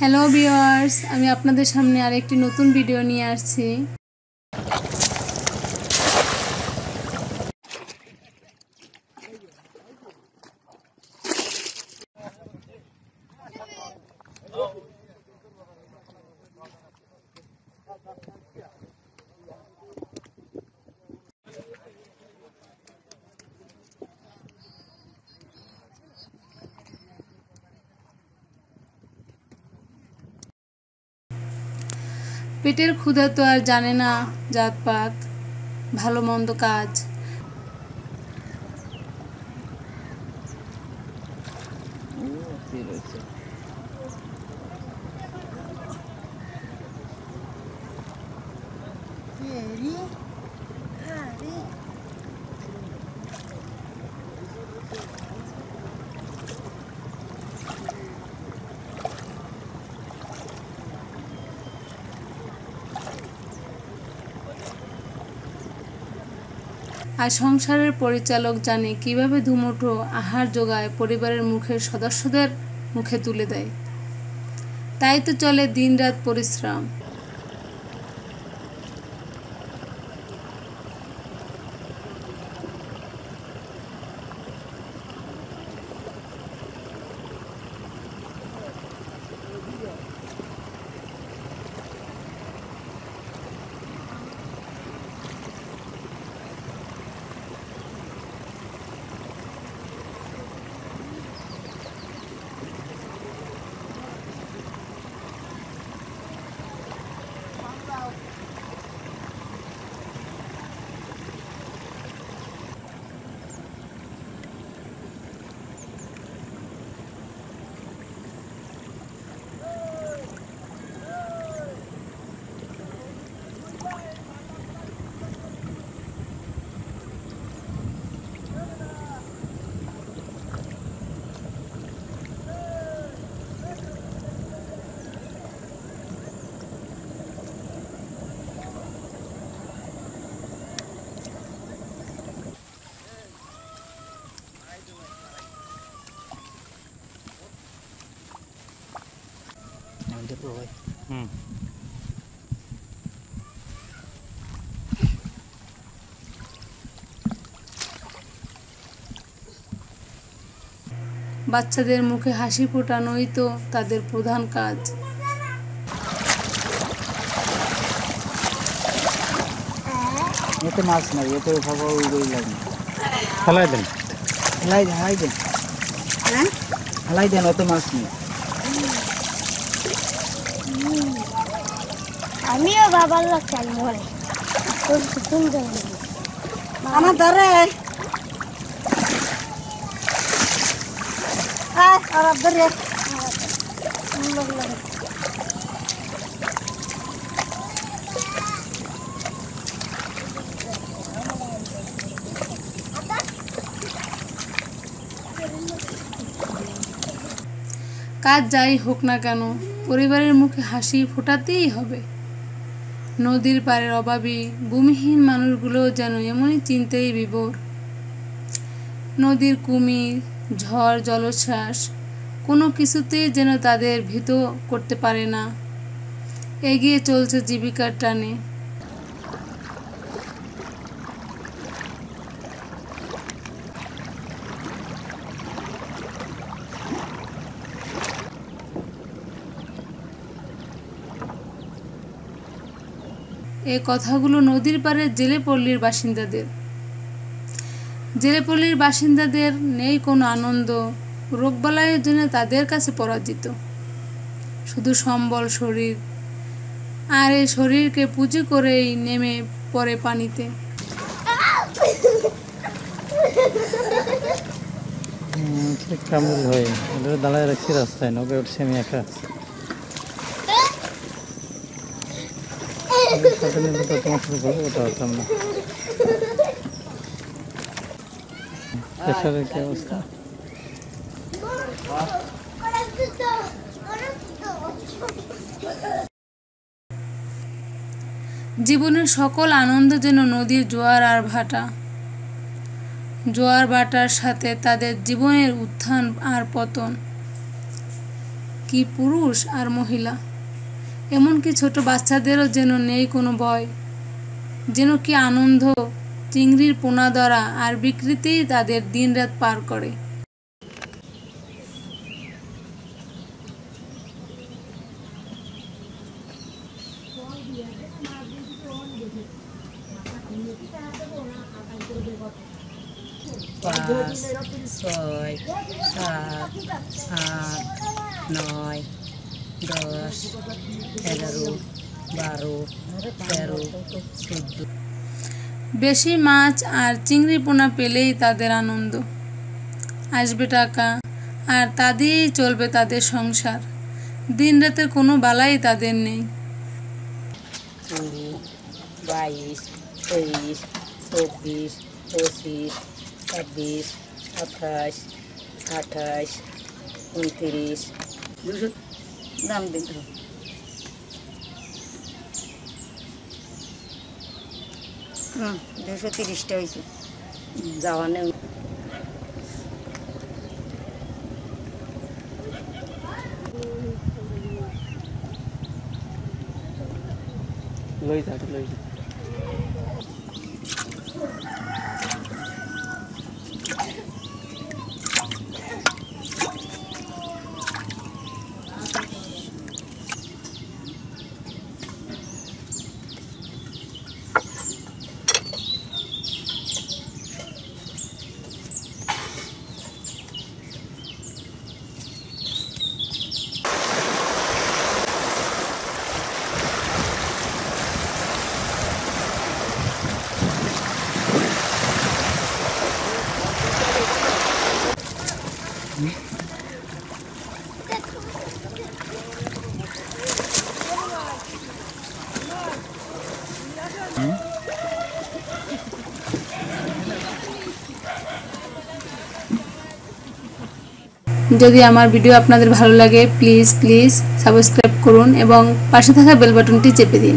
Hello viewers, আমি আপনাদের সামনে আরেকটি নতুন ভিডিও নিয়ে আসছি। পেটের ক্ষুধা তো আর জানে না জাতপাত, ভালো মন্দ কাজ। আর সংসারের পরিচালক জানে কিভাবে দুমুঠো আহার জোগায় পরিবারের মুখের সদস্যদের মুখে তুলে দেয়। তাই তো চলে দিনরাত পরিশ্রম। বাচ্চাদের মুখে হাসি ফোটানোই তো তাদের প্রধান কাজ। এতে মাছ নাই, এতে খাবো ওই লাগে। ফেলাই দেন, ফেলাই দেন, ফেলাই দেন, হ্যাঁ ফেলাই দেন, অত মাছ নেই। আমিও বাবার লোক চাল বলে আমার ধরে কাজ যাই হোক না কেন, পরিবারের মুখে হাসি ফোটাতেই হবে। নদীর পাড়ের অভাবী ভূমিহীন মানুষগুলো যেন এমনই চিন্তায় বিভোর। নদীর কুমির, ঝড়, জলোচ্ছ্বাস কোনো কিছুতেই যেন তাদের ভীত করতে পারে না। এগিয়ে চলছে জীবিকার টানে। এই কথাগুলো নদীর পাড়ের জেলেপল্লীর বাসিন্দাদের। জেলেপল্লীর বাসিন্দাদের নেই কোনো আনন্দ, রোগবালাইয়ের জন্য তাদের কাছে পরাজিত, শুধু সম্বল শরীর। আর এই শরীরকে পুঁজি করেই নেমে পড়ে পানিতে। কামড় হয়, দাঁড়ায় রাখছি রাস্তায়, নৌকা উঠছে আমি একা। তোমার সাথে গল্প করতে পারতাম না। প্রেশারের কি অবস্থা? জীবনের সকল আনন্দ যেন নদীর জোয়ার আর ভাটা। জোয়ার ভাটার সাথে তাদের জীবনের উত্থান আর পতন। কি পুরুষ আর মহিলা, এমনকি ছোট বাচ্চাদেরও যেন নেই কোনো ভয়। যেন কি আনন্দ চিংড়ির পোনা ধরা আর বিক্রিতেই তাদের দিনরাত পার করে। পাঁচ, ছয়, সাত, আট, নয়, 10, 11, 12, 13, 14। বেশি মাছ আর চিংড়ি পোনা পেলেই তাদের আনন্দ, আসবে টাকা, আর তা দিয়েই চলবে তাদের সংসার। দিন রাতের কোনো বালাই তাদের নেই। 20, 22, 23, 24, 25, 26, 28, 28, 29, 200 দাম দিন। 230টা হয়েছে যাওয়া নেই। লই থাক লই। যদি আমার ভিডিও আপনাদের ভালো লাগে প্লিজ সাবস্ক্রাইব করুন এবং পাশে থাকা বেল বাটনটি চেপে দিন।